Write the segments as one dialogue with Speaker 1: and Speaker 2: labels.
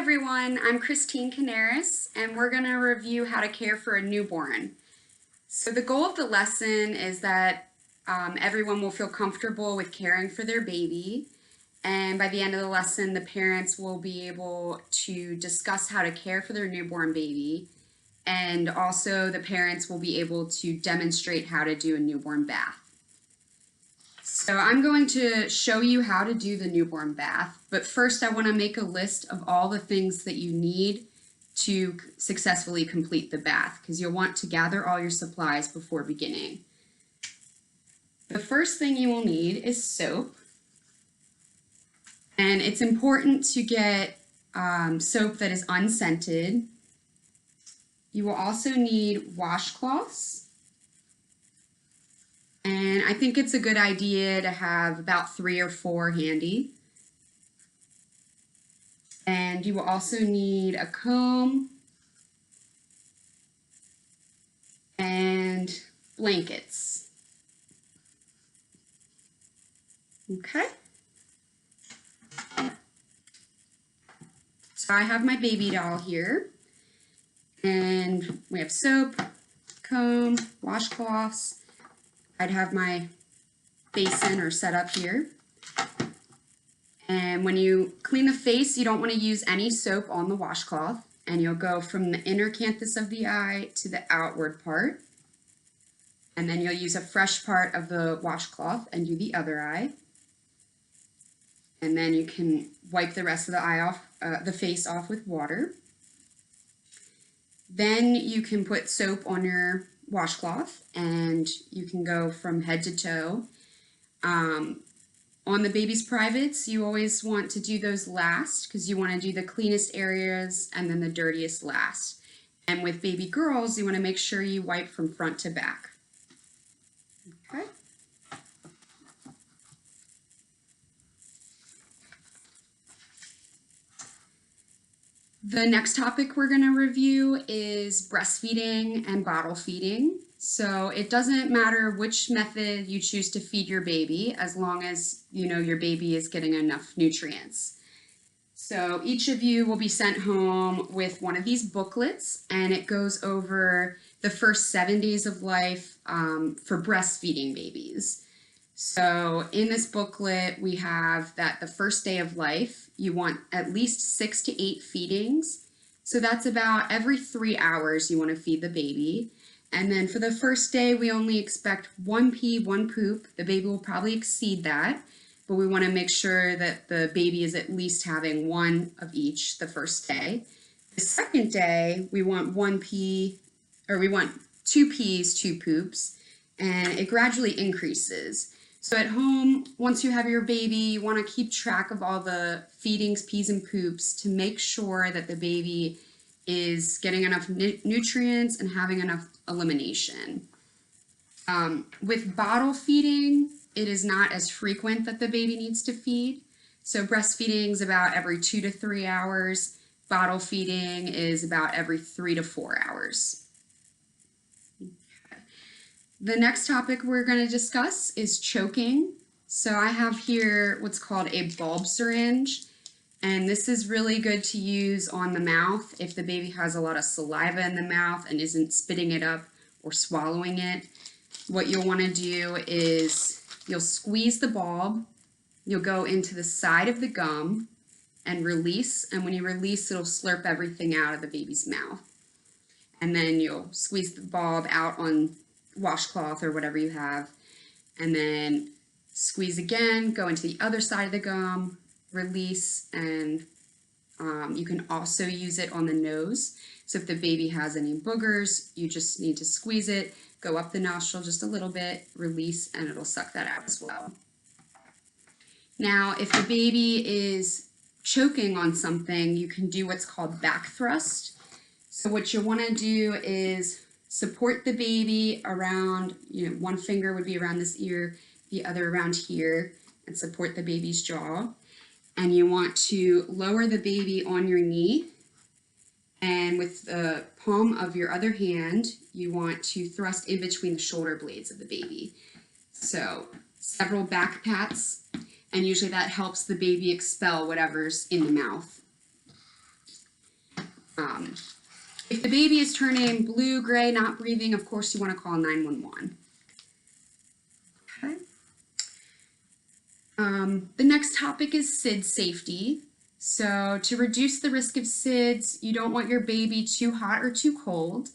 Speaker 1: everyone, I'm Christine Canaris, and we're going to review how to care for a newborn. So the goal of the lesson is that everyone will feel comfortable with caring for their baby, and by the end of the lesson, the parents will be able to discuss how to care for their newborn baby, and also the parents will be able to demonstrate how to do a newborn bath. So I'm going to show you how to do the newborn bath, but first I want to make a list of all the things that you need to successfully complete the bath, because you'll want to gather all your supplies before beginning. The first thing you will need is soap, and it's important to get soap that is unscented. You will also need washcloths. And I think it's a good idea to have about 3 or 4 handy. And you will also need a comb and blankets. Okay. So I have my baby doll here. And we have soap, comb, washcloths. I'd have my basin or set up here. And when you clean the face, you don't want to use any soap on the washcloth. And you'll go from the inner canthus of the eye to the outward part. And then you'll use a fresh part of the washcloth and do the other eye. And then you can wipe the rest of the eye off, the face off with water. Then you can put soap on your washcloth and you can go from head to toe. On the baby's privates, you always want to do those last because you want to do the cleanest areas and then the dirtiest last. And with baby girls, you want to make sure you wipe from front to back. Okay. The next topic we're going to review is breastfeeding and bottle feeding. So it doesn't matter which method you choose to feed your baby as long as you know your baby is getting enough nutrients. So each of you will be sent home with one of these booklets, and it goes over the first 7 days of life for breastfeeding babies. So in this booklet, we have that the first day of life, you want at least 6 to 8 feedings. So that's about every 3 hours you want to feed the baby. And then for the first day, we only expect 1 pee, 1 poop. The baby will probably exceed that, but we want to make sure that the baby is at least having 1 of each the first day. The second day, we want 1 pee, or we want 2 pees, 2 poops, and it gradually increases. So at home, once you have your baby, you want to keep track of all the feedings, pees, and poops to make sure that the baby is getting enough nutrients and having enough elimination. With bottle feeding, it is not as frequent that the baby needs to feed. So breastfeeding is about every 2 to 3 hours. Bottle feeding is about every 3 to 4 hours. The next topic we're going to discuss is choking. So I have here what's called a bulb syringe, and this is really good to use on the mouth if the baby has a lot of saliva in the mouth and isn't spitting it up or swallowing it. What you'll want to do is you'll squeeze the bulb, you'll go into the side of the gum and release, and when you release, it'll slurp everything out of the baby's mouth. And then you'll squeeze the bulb out on washcloth or whatever you have, and then squeeze again, go into the other side of the gum, release, and you can also use it on the nose. So if the baby has any boogers, you just need to squeeze it, go up the nostril just a little bit, release, and it'll suck that out as well. Now, if the baby is choking on something, you can do what's called back thrust. So what you want to do is support the baby around, one finger would be around this ear, the other around here, and support the baby's jaw. And you want to lower the baby on your knee, and with the palm of your other hand, you want to thrust in between the shoulder blades of the baby. So several back pats, and usually that helps the baby expel whatever's in the mouth. If the baby is turning blue, gray, not breathing, of course you want to call 911. Okay. The next topic is SID safety. So to reduce the risk of SIDS, you don't want your baby too hot or too cold.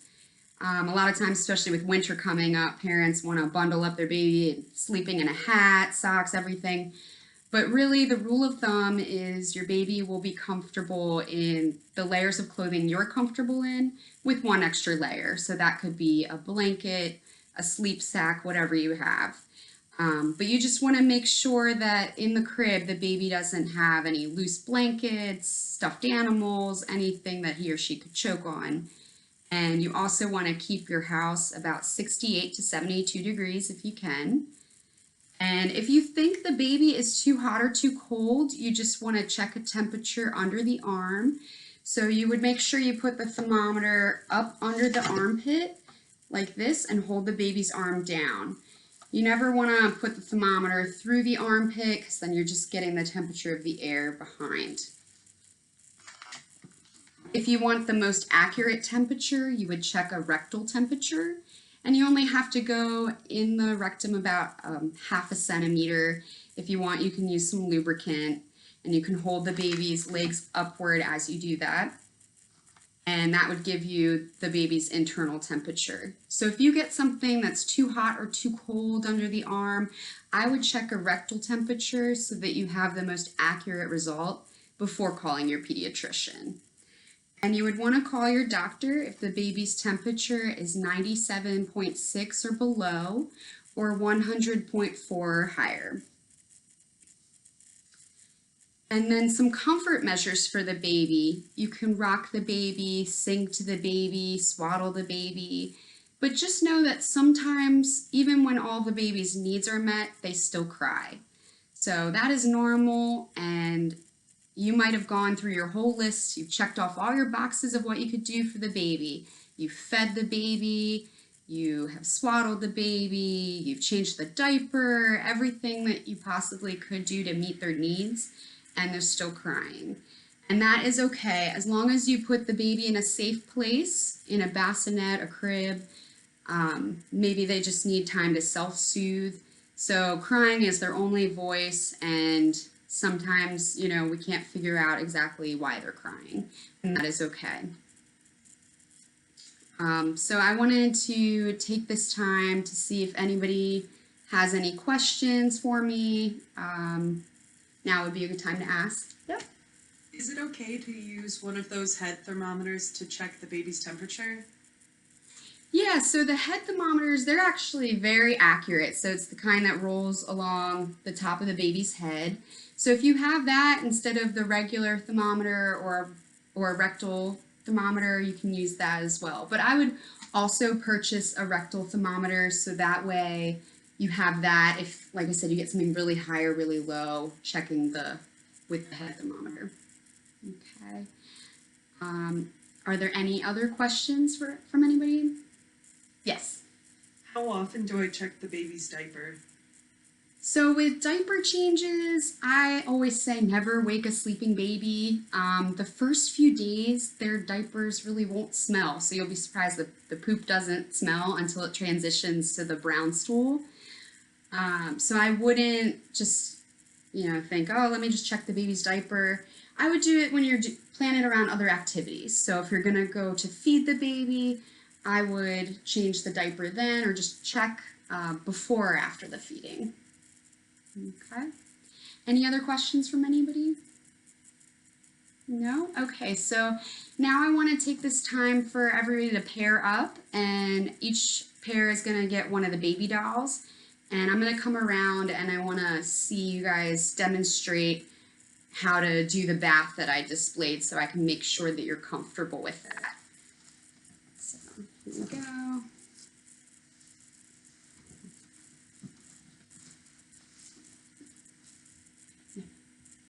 Speaker 1: A lot of times, especially with winter coming up, parents want to bundle up their baby, sleeping in a hat, socks, everything. But really, the rule of thumb is your baby will be comfortable in the layers of clothing you're comfortable in with one extra layer. So that could be a blanket, a sleep sack, whatever you have. But you just want to make sure that in the crib, the baby doesn't have any loose blankets, stuffed animals, anything that he or she could choke on. And you also want to keep your house about 68 to 72 degrees if you can. And if you think the baby is too hot or too cold, you just want to check a temperature under the arm. So you would make sure you put the thermometer up under the armpit like this and hold the baby's arm down. You never want to put the thermometer through the armpit because then you're just getting the temperature of the air behind. If you want the most accurate temperature, you would check a rectal temperature. And you only have to go in the rectum about half a centimeter. If you want, you can use some lubricant and you can hold the baby's legs upward as you do that. And that would give you the baby's internal temperature. So if you get something that's too hot or too cold under the arm, I would check a rectal temperature so that you have the most accurate result before calling your pediatrician. And you would want to call your doctor if the baby's temperature is 97.6 or below or 100.4 or higher. And then some comfort measures for the baby. You can rock the baby, sing to the baby, swaddle the baby, but just know that sometimes, even when all the baby's needs are met, they still cry. So that is normal, and you might have gone through your whole list. You've checked off all your boxes of what you could do for the baby. You've fed the baby, you have swaddled the baby, you've changed the diaper, everything that you possibly could do to meet their needs, and they're still crying. And that is okay, as long as you put the baby in a safe place, in a bassinet, a crib. Maybe they just need time to self-soothe. So crying is their only voice, and sometimes, you know, we can't figure out exactly why they're crying, and that is okay. So I wanted to take this time to see if anybody has any questions for me. Now would be a good time to ask. Yep.
Speaker 2: Is it okay to use one of those head thermometers to check the baby's temperature?
Speaker 1: Yeah, so the head thermometers, they're actually very accurate. So it's the kind that rolls along the top of the baby's head. So if you have that instead of the regular thermometer or a rectal thermometer, you can use that as well. But I would also purchase a rectal thermometer so that way you have that if, like I said, you get something really high or really low, checking with the head thermometer. Okay. Are there any other questions from anybody? Yes.
Speaker 2: How often do I check the baby's diaper?
Speaker 1: So with diaper changes, I always say never wake a sleeping baby. The first few days, their diapers really won't smell. So you'll be surprised that the poop doesn't smell until it transitions to the brown stool. So I wouldn't just, think, oh, let me just check the baby's diaper. I would do it when you're planning around other activities. So if you're going to go to feed the baby, I would change the diaper then or just check before or after the feeding. Okay. Any other questions from anybody? No? Okay, so now I want to take this time for everybody to pair up, and each pair is going to get one of the baby dolls. And I'm going to come around and I want to see you guys demonstrate how to do the bath that I displayed so I can make sure that you're comfortable with that. So here we go.